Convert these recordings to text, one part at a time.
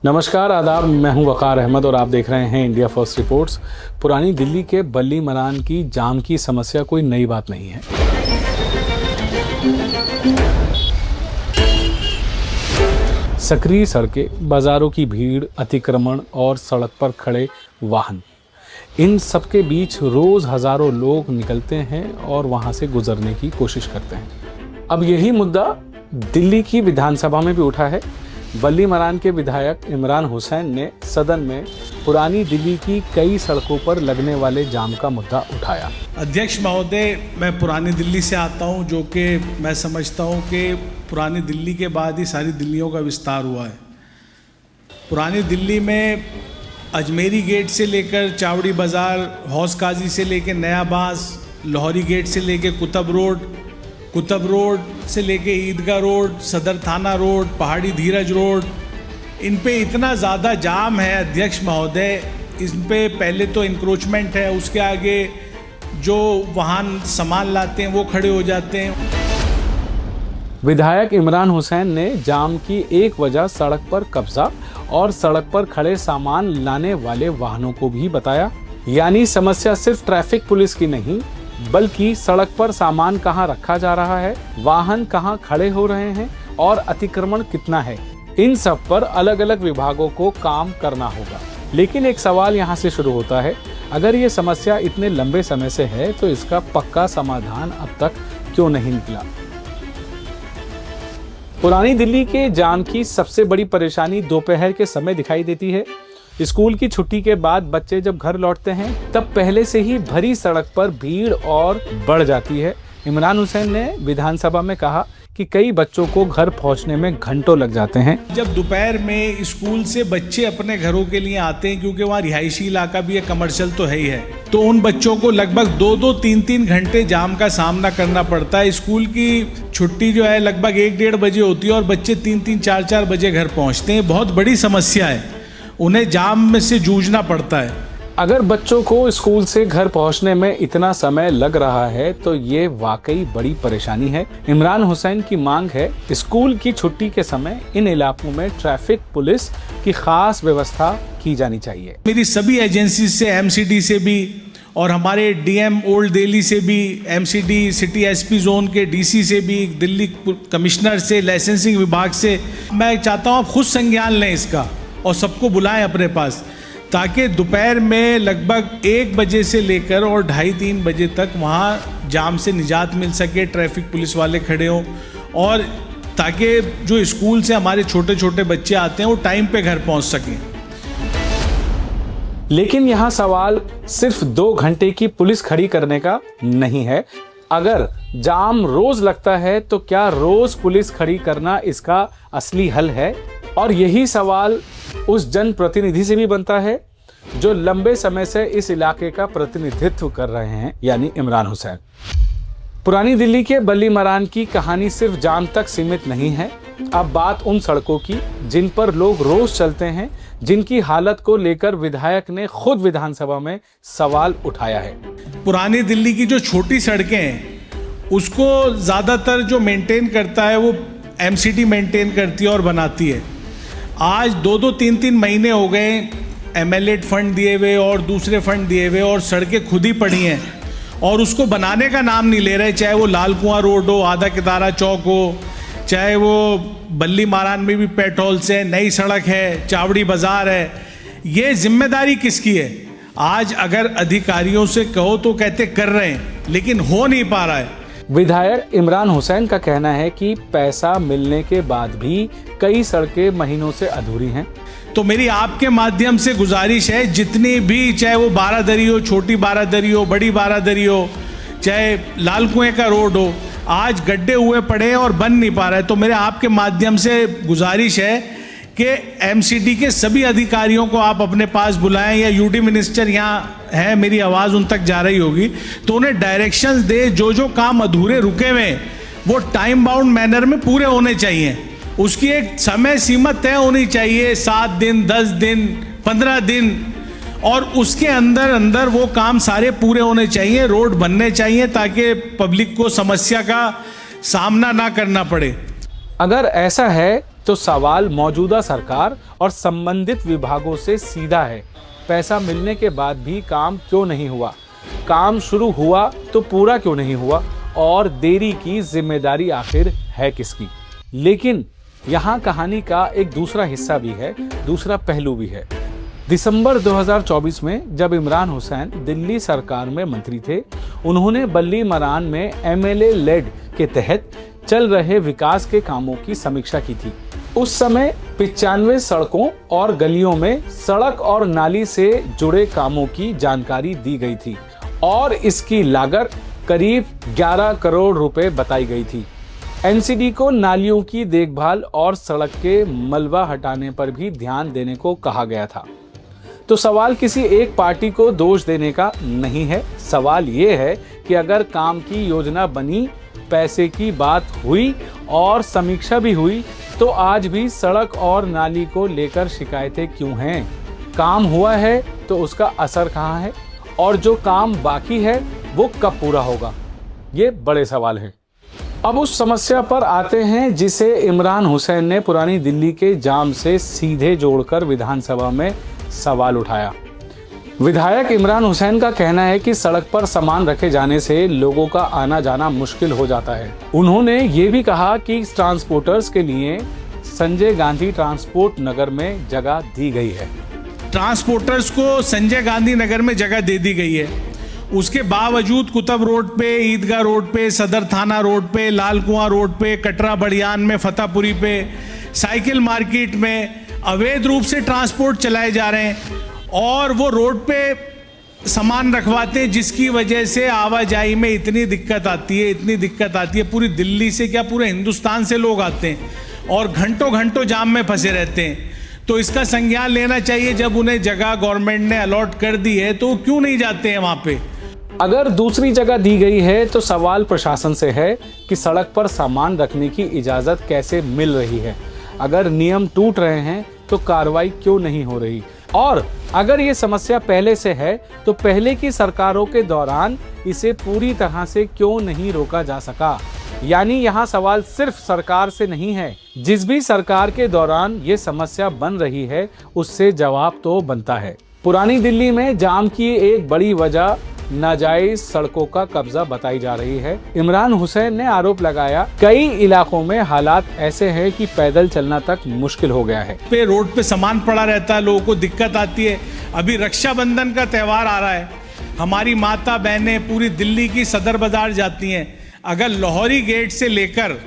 नमस्कार आदाब, मैं हूं वकार अहमद और आप देख रहे हैं इंडिया फर्स्ट रिपोर्ट्स। पुरानी दिल्ली के बल्ली मरान की जाम की समस्या कोई नई बात नहीं है। सक्रिय सड़कें, बाजारों की भीड़, अतिक्रमण और सड़क पर खड़े वाहन, इन सबके बीच रोज हजारों लोग निकलते हैं और वहां से गुजरने की कोशिश करते हैं। अब यही मुद्दा दिल्ली की विधानसभा में भी उठा है। बल्ली मरान के विधायक इमरान हुसैन ने सदन में पुरानी दिल्ली की कई सड़कों पर लगने वाले जाम का मुद्दा उठाया। अध्यक्ष महोदय, मैं पुरानी दिल्ली से आता हूं, जो कि मैं समझता हूं कि पुरानी दिल्ली के बाद ही सारी दिल्लियों का विस्तार हुआ है। पुरानी दिल्ली में अजमेरी गेट से लेकर चावड़ी बाज़ार, हौस काजी से लेकर नया बांस, लाहौरी गेट से लेकर कुतुब रोड से लेके ईदगाह रोड, सदर थाना रोड, पहाड़ी धीरज रोड, इन पे इतना ज़्यादा जाम है अध्यक्ष महोदय। इन पे पहले तो इंक्रोचमेंट है, उसके आगे जो वाहन सामान लाते हैं वो खड़े हो जाते हैं। विधायक इमरान हुसैन ने जाम की एक वजह सड़क पर कब्जा और सड़क पर खड़े सामान लाने वाले वाहनों को भी बताया। यानी समस्या सिर्फ ट्रैफिक पुलिस की नहीं, बल्कि सड़क पर सामान कहां रखा जा रहा है, वाहन कहां खड़े हो रहे हैं और अतिक्रमण कितना है। इन सब पर अलग अलग विभागों को काम करना होगा। लेकिन एक सवाल यहां से शुरू होता है, अगर ये समस्या इतने लंबे समय से है तो इसका पक्का समाधान अब तक क्यों नहीं निकला। पुरानी दिल्ली के जाम की सबसे बड़ी परेशानी दोपहर के समय दिखाई देती है। स्कूल की छुट्टी के बाद बच्चे जब घर लौटते हैं तब पहले से ही भरी सड़क पर भीड़ और बढ़ जाती है। इमरान हुसैन ने विधानसभा में कहा कि कई बच्चों को घर पहुंचने में घंटों लग जाते हैं। जब दोपहर में स्कूल से बच्चे अपने घरों के लिए आते हैं, क्योंकि वहाँ रिहायशी इलाका भी है, कमर्शियल तो है ही है, तो उन बच्चों को लगभग 2-2, 3-3 घंटे जाम का सामना करना पड़ता है। स्कूल की छुट्टी जो है लगभग 1-1:30 बजे होती है और बच्चे 3-3, 4-4 बजे घर पहुँचते हैं। बहुत बड़ी समस्या है, उन्हें जाम में से जूझना पड़ता है। अगर बच्चों को स्कूल से घर पहुंचने में इतना समय लग रहा है तो ये वाकई बड़ी परेशानी है। इमरान हुसैन की मांग है स्कूल की छुट्टी के समय इन इलाकों में ट्रैफिक पुलिस की खास व्यवस्था की जानी चाहिए। मेरी सभी एजेंसी से, एमसीडी से भी और हमारे डीएम ओल्ड दिल्ली से भी, एमसीडी सिटी एसपी जोन के डीसी से भी, दिल्ली कमिश्नर से, लाइसेंसिंग विभाग से, मैं चाहता हूँ आप खुद संज्ञान लें इसका और सबको बुलाएं अपने पास, ताकि दोपहर में लगभग 1 बजे से लेकर और 2:30-3 बजे तक वहाँ जाम से निजात मिल सके, ट्रैफिक पुलिस वाले खड़े हों और ताकि जो स्कूल से हमारे छोटे छोटे बच्चे आते हैं वो टाइम पे घर पहुँच सकें। लेकिन यहाँ सवाल सिर्फ 2 घंटे की पुलिस खड़ी करने का नहीं है। अगर जाम रोज लगता है तो क्या रोज पुलिस खड़ी करना इसका असली हल है? और यही सवाल उस जनप्रतिनिधि से भी बनता है जो लंबे समय से इस इलाके का प्रतिनिधित्व कर रहे हैं, यानी इमरान हुसैन। पुरानी दिल्ली के बल्ली मरान की कहानी सिर्फ जाम तक सीमित नहीं है। अब बात उन सड़कों की जिन पर लोग रोज चलते हैं, जिनकी हालत को लेकर विधायक ने खुद विधानसभा में सवाल उठाया है। पुरानी दिल्ली की जो छोटी सड़कें हैं उसको ज़्यादातर जो मेंटेन करता है वो एमसीडी मेंटेन करती है और बनाती है। आज 2-2, 3-3 महीने हो गए एमएलए फंड दिए हुए और दूसरे फंड दिए हुए और सड़कें खुद ही पड़ी हैं और उसको बनाने का नाम नहीं ले रहे। चाहे वो लाल कुआं रोड हो, आधा कितारा चौक हो, चाहे वो बल्ली मारान में भी पेट्रोल्स है, नई सड़क है, चावड़ी बाज़ार है। ये जिम्मेदारी किसकी है? आज अगर अधिकारियों से कहो तो कहते कर रहे हैं, लेकिन हो नहीं पा रहा है। विधायक इमरान हुसैन का कहना है कि पैसा मिलने के बाद भी कई सड़कें महीनों से अधूरी हैं। तो मेरी आपके माध्यम से गुजारिश है, जितनी भी, चाहे वो बारादरी हो, छोटी बारादरी हो, बड़ी बारादरी हो, चाहे लाल कुएं का रोड हो, आज गड्ढे हुए पड़े हैं और बन नहीं पा रहा है। तो मेरे आपके माध्यम से गुजारिश है कि एमसीडी के सभी अधिकारियों को आप अपने पास बुलाएं, या यूडी मिनिस्टर यहाँ है, मेरी आवाज़ उन तक जा रही होगी, तो उन्हें डायरेक्शंस दे। जो काम अधूरे रुके हुए वो टाइम बाउंड मैनर में पूरे होने चाहिए। उसकी एक समय सीमा तय होनी चाहिए, 7 दिन, 10 दिन, 15 दिन, और उसके अंदर अंदर वो काम सारे पूरे होने चाहिए, रोड बनने चाहिए, ताकि पब्लिक को समस्या का सामना ना करना पड़े। अगर ऐसा है तो सवाल मौजूदा सरकार और संबंधित विभागों से सीधा है। पैसा मिलने के बाद भी काम क्यों नहीं हुआ? काम शुरू हुआ तो पूरा क्यों नहीं हुआ? और देरी की जिम्मेदारी आखिर है किसकी? लेकिन यहाँ कहानी का एक दूसरा हिस्सा भी है, दूसरा पहलू भी है। दिसंबर 2024 में जब इमरान हुसैन दिल्ली सरकार में मंत्री थे, उन्होंने बल्ली मरान में MLA लेड के तहत चल रहे विकास के कामों की समीक्षा की थी। उस समय 95 सड़कों और गलियों में सड़क और नाली से जुड़े कामों की जानकारी दी गई थी और इसकी लागत करीब 11 करोड़ रुपए बताई गई थी। NCD को नालियों की देखभाल और सड़क के मलबा हटाने पर भी ध्यान देने को कहा गया था। तो सवाल किसी एक पार्टी को दोष देने का नहीं है। सवाल ये है कि अगर काम की योजना बनी, पैसे की बात हुई और समीक्षा भी हुई, तो आज भी सड़क और नाली को लेकर शिकायतें क्यों हैं? काम हुआ है तो उसका असर कहाँ है? और जो काम बाकी है वो कब पूरा होगा? ये बड़े सवाल हैं। अब उस समस्या पर आते हैं जिसे इमरान हुसैन ने पुरानी दिल्ली के जाम से सीधे जोड़कर विधानसभा में सवाल उठाया। विधायक इमरान हुसैन का कहना है कि सड़क पर सामान रखे जाने से लोगों का आना जाना मुश्किल हो जाता है। उन्होंने ये भी कहा कि ट्रांसपोर्टर्स के लिए संजय गांधी ट्रांसपोर्ट नगर में जगह दी गई है। ट्रांसपोर्टर्स को संजय गांधी नगर में जगह दे दी गई है, उसके बावजूद कुतुब रोड पे, ईदगाह रोड पे, सदर थाना रोड पे, लाल कुआं रोड पे, कटरा बड़ियान में, फतेहपुरी पे, साइकिल मार्केट में अवैध रूप से ट्रांसपोर्ट चलाए जा रहे हैं और वो रोड पे सामान रखवाते हैं, जिसकी वजह से आवाजाही में इतनी दिक्कत आती है। पूरी दिल्ली से क्या पूरे हिंदुस्तान से लोग आते हैं और घंटों घंटों जाम में फंसे रहते हैं। तो इसका संज्ञान लेना चाहिए। जब उन्हें जगह गवर्नमेंट ने अलॉट कर दी है तो क्यों नहीं जाते हैं वहाँ पे? अगर दूसरी जगह दी गई है तो सवाल प्रशासन से है कि सड़क पर सामान रखने की इजाज़त कैसे मिल रही है। अगर नियम टूट रहे हैं तो कार्रवाई क्यों नहीं हो रही? और अगर ये समस्या पहले से है तो पहले की सरकारों के दौरान इसे पूरी तरह से क्यों नहीं रोका जा सका? यानी यहाँ सवाल सिर्फ सरकार से नहीं है। जिस भी सरकार के दौरान ये समस्या बन रही है उससे जवाब तो बनता है। पुरानी दिल्ली में जाम की एक बड़ी वजह नाजायज सड़कों का कब्जा बताई जा रही है। इमरान हुसैन ने आरोप लगाया कई इलाकों में हालात ऐसे हैं कि पैदल चलना तक मुश्किल हो गया है। पे रोड पे सामान पड़ा रहता है, लोगों को दिक्कत आती है। अभी रक्षाबंधन का त्यौहार आ रहा है, हमारी माता बहनें पूरी दिल्ली की सदर बाजार जाती हैं। अगर लाहौरी गेट से लेकर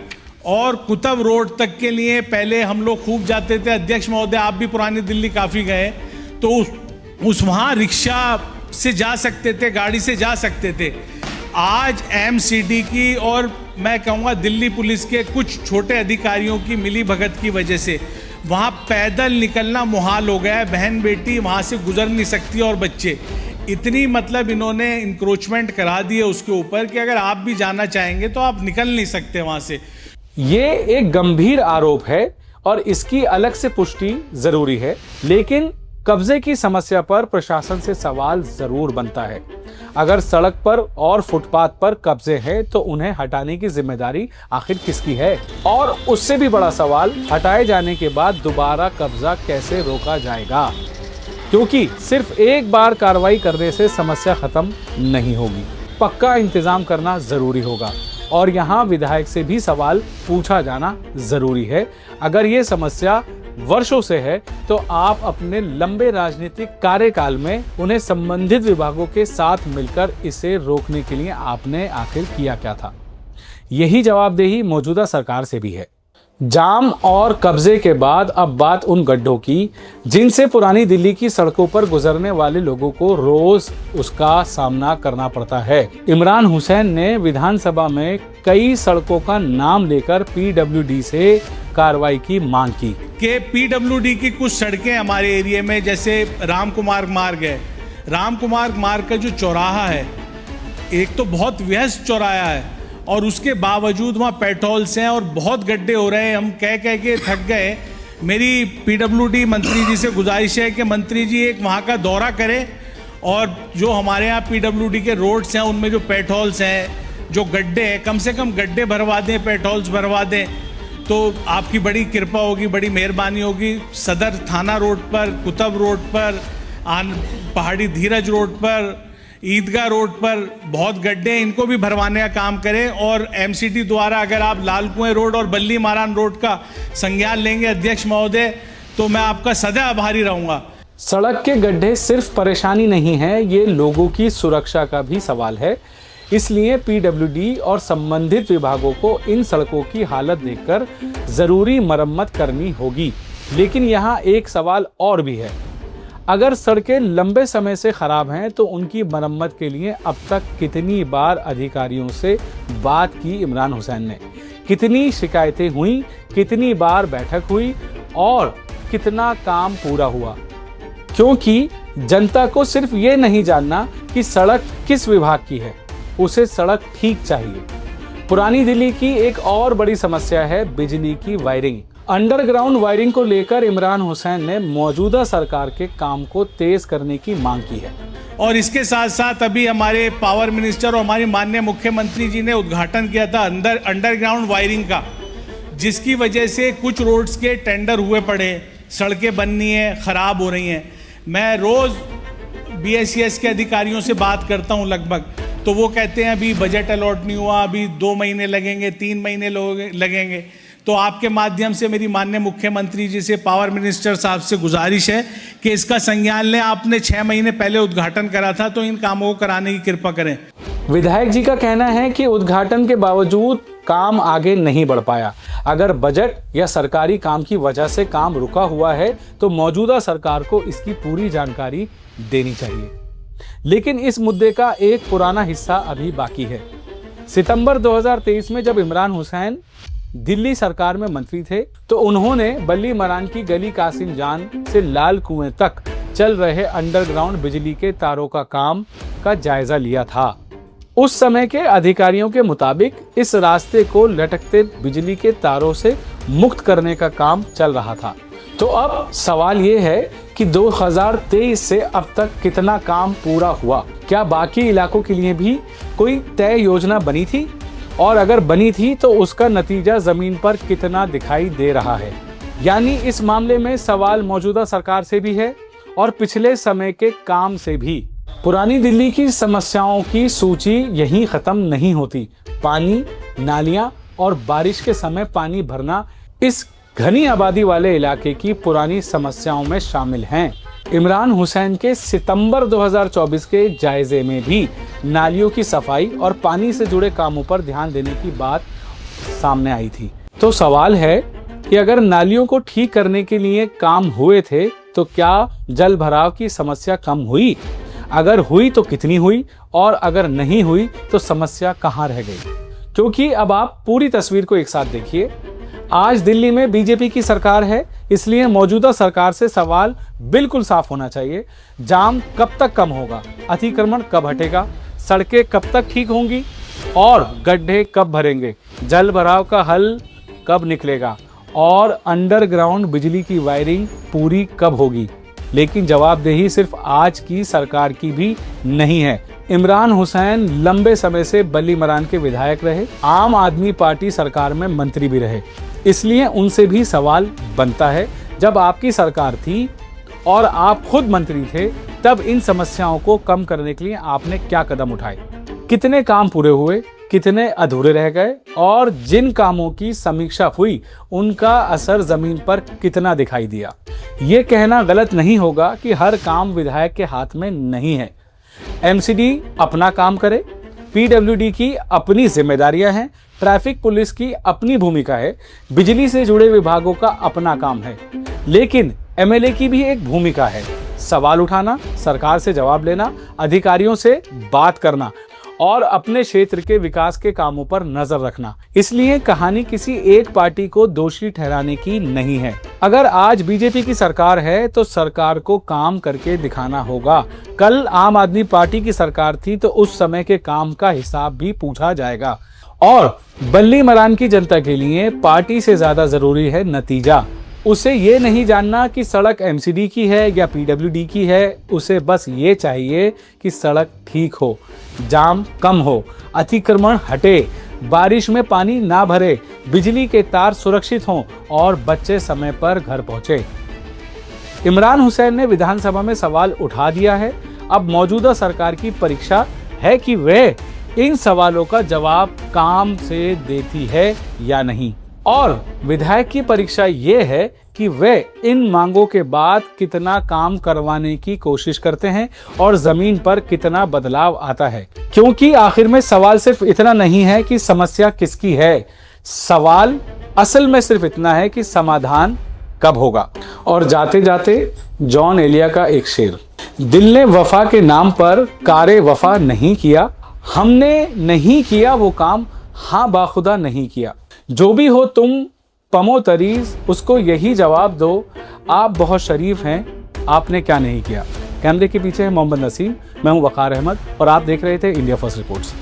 और कुतुब रोड तक के लिए पहले हम लोग खूब जाते थे, अध्यक्ष महोदय आप भी पुरानी दिल्ली काफ़ी गए, तो उस वहाँ रिक्शा से जा सकते थे, गाड़ी से जा सकते थे। आज MCD की और मैं कहूँगा दिल्ली पुलिस के कुछ छोटे अधिकारियों की मिली भगत की वजह से वहाँ पैदल निकलना मुहाल हो गया है। बहन बेटी वहाँ से गुजर नहीं सकती और बच्चे इतनी मतलब इन्होंने इंक्रोचमेंट करा दी है उसके ऊपर कि अगर आप भी जाना चाहेंगे तो आप निकल नहीं सकते वहाँ से। ये एक गंभीर आरोप है और इसकी अलग से पुष्टि जरूरी है, लेकिन कब्जे की समस्या पर प्रशासन से सवाल जरूर बनता है। अगर सड़क पर और फुटपाथ पर कब्जे हैं तो उन्हें हटाने की जिम्मेदारी आखिर किसकी है? और उससे भी बड़ा सवाल, हटाए जाने के बाद दोबारा कब्जा कैसे रोका जाएगा? क्योंकि सिर्फ एक बार कार्रवाई करने से समस्या खत्म नहीं होगी, पक्का इंतजाम करना जरूरी होगा। और यहाँ विधायक से भी सवाल पूछा जाना जरूरी है। अगर ये समस्या वर्षों से है तो आप अपने लंबे राजनीतिक कार्यकाल में उन्हें संबंधित विभागों के साथ मिलकर इसे रोकने के लिए आपने आखिर किया क्या था? यही जवाबदेही मौजूदा सरकार से भी है। जाम और कब्जे के बाद अब बात उन गड्ढों की जिनसे पुरानी दिल्ली की सड़कों पर गुजरने वाले लोगों को रोज उसका सामना करना पड़ता है। इमरान हुसैन ने विधानसभा में कई सड़कों का नाम लेकर PWD से कार्रवाई की मांग की कि PWD की कुछ सड़कें हमारे एरिया में, जैसे राम कुमार मार्ग है, राम कुमार मार्ग का जो चौराहा है एक तो बहुत व्यस्त चौराहा है और उसके बावजूद वहाँ पेट्रोल्स हैं और बहुत गड्ढे हो रहे हैं। हम कह के थक गए। मेरी PWD मंत्री जी से गुजारिश है कि मंत्री जी एक वहाँ का दौरा करें और जो हमारे यहाँ PWD के रोड्स हैं उनमें जो पेट्रोल्स हैं, जो गड्ढे हैं, कम से कम गड्ढे भरवा दें, पेट्रोल्स भरवा दें। तो आपकी बड़ी कृपा होगी, बड़ी मेहरबानी होगी। सदर थाना रोड पर, कुतब रोड पर, पहाड़ी धीरज रोड पर, ईदगाह रोड पर बहुत गड्ढे हैं, इनको भी भरवाने का काम करें। और एमसीडी द्वारा अगर आप लाल कुएं रोड और बल्ली मारान रोड का संज्ञान लेंगे अध्यक्ष महोदय, तो मैं आपका सदा आभारी रहूँगा। सड़क के गड्ढे सिर्फ परेशानी नहीं है, ये लोगों की सुरक्षा का भी सवाल है। इसलिए पीडब्ल्यूडी और संबंधित विभागों को इन सड़कों की हालत देखकर ज़रूरी मरम्मत करनी होगी। लेकिन यहाँ एक सवाल और भी है, अगर सड़कें लंबे समय से खराब हैं तो उनकी मरम्मत के लिए अब तक कितनी बार अधिकारियों से बात की इमरान हुसैन ने, कितनी शिकायतें हुई, कितनी बार बैठक हुई और कितना काम पूरा हुआ? क्योंकि जनता को सिर्फ ये नहीं जानना कि सड़क किस विभाग की है, उसे सड़क ठीक चाहिए। पुरानी दिल्ली की एक और बड़ी समस्या है बिजली की वायरिंग। अंडरग्राउंड वायरिंग को लेकर इमरान हुसैन ने मौजूदा सरकार के काम को तेज करने की मांग की है। और इसके साथ साथ अभी हमारे पावर मिनिस्टर और हमारी माननीय मुख्यमंत्री जी ने उद्घाटन किया था अंडरग्राउंड वायरिंग का, जिसकी वजह से कुछ रोड्स के टेंडर हुए पड़े, सड़कें बननी है, खराब हो रही हैं। मैं रोज BSES के अधिकारियों से बात करता हूं लगभग, तो वो कहते हैं अभी बजट अलॉट नहीं हुआ, अभी 2 महीने लगेंगे, 3 महीने लगेंगे। तो आपके माध्यम से मेरी माननीय मुख्यमंत्री जी से, पावर मिनिस्टर साहब से गुजारिश है कि इसका संज्ञान लें। आपने 6 महीने पहले उद्घाटन करा था, तो इन कामों को कराने की कृपा करें। विधायक जी का कहना है कि उद्घाटन के बावजूद काम आगे नहीं बढ़ पाया। अगर बजट या सरकारी काम की वजह से काम रुका हुआ है तो मौजूदा सरकार को इसकी पूरी जानकारी देनी चाहिए। लेकिन इस मुद्दे का एक पुराना हिस्सा अभी बाकी है। सितंबर 2023 में जब इमरान हुसैन दिल्ली सरकार में मंत्री थे तो उन्होंने बल्ली मरान की गली कासिम जान से लाल कुएं तक चल रहे अंडरग्राउंड बिजली के तारों का काम का जायजा लिया था। उस समय के अधिकारियों के मुताबिक इस रास्ते को लटकते बिजली के तारों से मुक्त करने का काम चल रहा था। तो अब सवाल ये है कि 2023 से अब तक कितना काम पूरा हुआ? क्या बाकी इलाकों के लिए भी कोई तय योजना बनी थी? और अगर बनी थी तो उसका नतीजा जमीन पर कितना दिखाई दे रहा है? यानी इस मामले में सवाल मौजूदा सरकार से भी है और पिछले समय के काम से भी। पुरानी दिल्ली की समस्याओं की सूची यहीं खत्म नहीं होती। पानी, नालियां और बारिश के समय पानी भरना इस घनी आबादी वाले इलाके की पुरानी समस्याओं में शामिल हैं। इमरान हुसैन के सितंबर 2024 के जायजे में भी नालियों की सफाई और पानी से जुड़े कामों पर ध्यान देने की बात सामने आई थी। तो सवाल है कि अगर नालियों को ठीक करने के लिए काम हुए थे तो क्या जल भराव की समस्या कम हुई? अगर हुई तो कितनी हुई, और अगर नहीं हुई तो समस्या कहां रह गई? क्योंकि अब आप पूरी तस्वीर को एक साथ देखिए। आज दिल्ली में बीजेपी की सरकार है, इसलिए मौजूदा सरकार से सवाल बिल्कुल साफ होना चाहिए। जाम कब तक कम होगा? अतिक्रमण कब हटेगा? सड़कें कब तक ठीक होंगी? और गड्ढे कब भरेंगे? जल भराव का हल कब निकलेगा? और अंडरग्राउंड बिजली की वायरिंग पूरी कब होगी? लेकिन जवाबदेही सिर्फ आज की सरकार की भी नहीं है। इमरान हुसैन लंबे समय से बल्ली मरान के विधायक रहे, आम आदमी पार्टी सरकार में मंत्री भी रहे, इसलिए उनसे भी सवाल बनता है। जब आपकी सरकार थी और आप खुद मंत्री थे, तब इन समस्याओं को कम करने के लिए आपने क्या कदम उठाए? कितने काम पूरे हुए, कितने अधूरे रह गए, और जिन कामों की समीक्षा हुई उनका असर जमीन पर कितना दिखाई दिया? ये कहना गलत नहीं होगा कि हर काम विधायक के हाथ में नहीं है। एमसीडी अपना काम करे, पीडब्ल्यूडी की अपनी जिम्मेदारियां हैं, ट्रैफिक पुलिस की अपनी भूमिका है, बिजली से जुड़े विभागों का अपना काम है। लेकिन एमएलए की भी एक भूमिका है, सवाल उठाना, सरकार से जवाब लेना, अधिकारियों से बात करना और अपने क्षेत्र के विकास के कामों पर नजर रखना। इसलिए कहानी किसी एक पार्टी को दोषी ठहराने की नहीं है। अगर आज बीजेपी की सरकार है तो सरकार को काम करके दिखाना होगा। कल आम आदमी पार्टी की सरकार थी तो उस समय के काम का हिसाब भी पूछा जाएगा। और बल्ली मरान की जनता के लिए पार्टी से ज्यादा जरूरी है नतीजा। उसे ये नहीं जानना कि सड़क एमसीडी की है या पीडब्ल्यूडी की है, उसे बस ये चाहिए कि सड़क ठीक हो, जाम कम हो, अतिक्रमण हटे, बारिश में पानी ना भरे, बिजली के तार सुरक्षित हों और बच्चे समय पर घर पहुंचे। इमरान हुसैन ने विधानसभा में सवाल उठा दिया है। अब मौजूदा सरकार की परीक्षा है कि वे इन सवालों का जवाब काम से देती है या नहीं, और विधायक की परीक्षा ये है कि वे इन मांगों के बाद कितना काम करवाने की कोशिश करते हैं और जमीन पर कितना बदलाव आता है। क्योंकि आखिर में सवाल सिर्फ इतना नहीं है कि समस्या किसकी है, सवाल असल में सिर्फ इतना है कि समाधान कब होगा। और जाते जाते जॉन एलिया का एक शेर, दिल ने वफा के नाम पर कारे वफा नहीं किया, हमने नहीं किया वो काम, हाँ बाखुदा नहीं किया। जो भी हो तुम पमो तरीज, उसको यही जवाब दो, आप बहुत शरीफ हैं, आपने क्या नहीं किया। कैमरे के पीछे है मोहम्मद नसीम, मैं हूं वकार अहमद और आप देख रहे थे इंडिया फर्स्ट रिपोर्ट्स।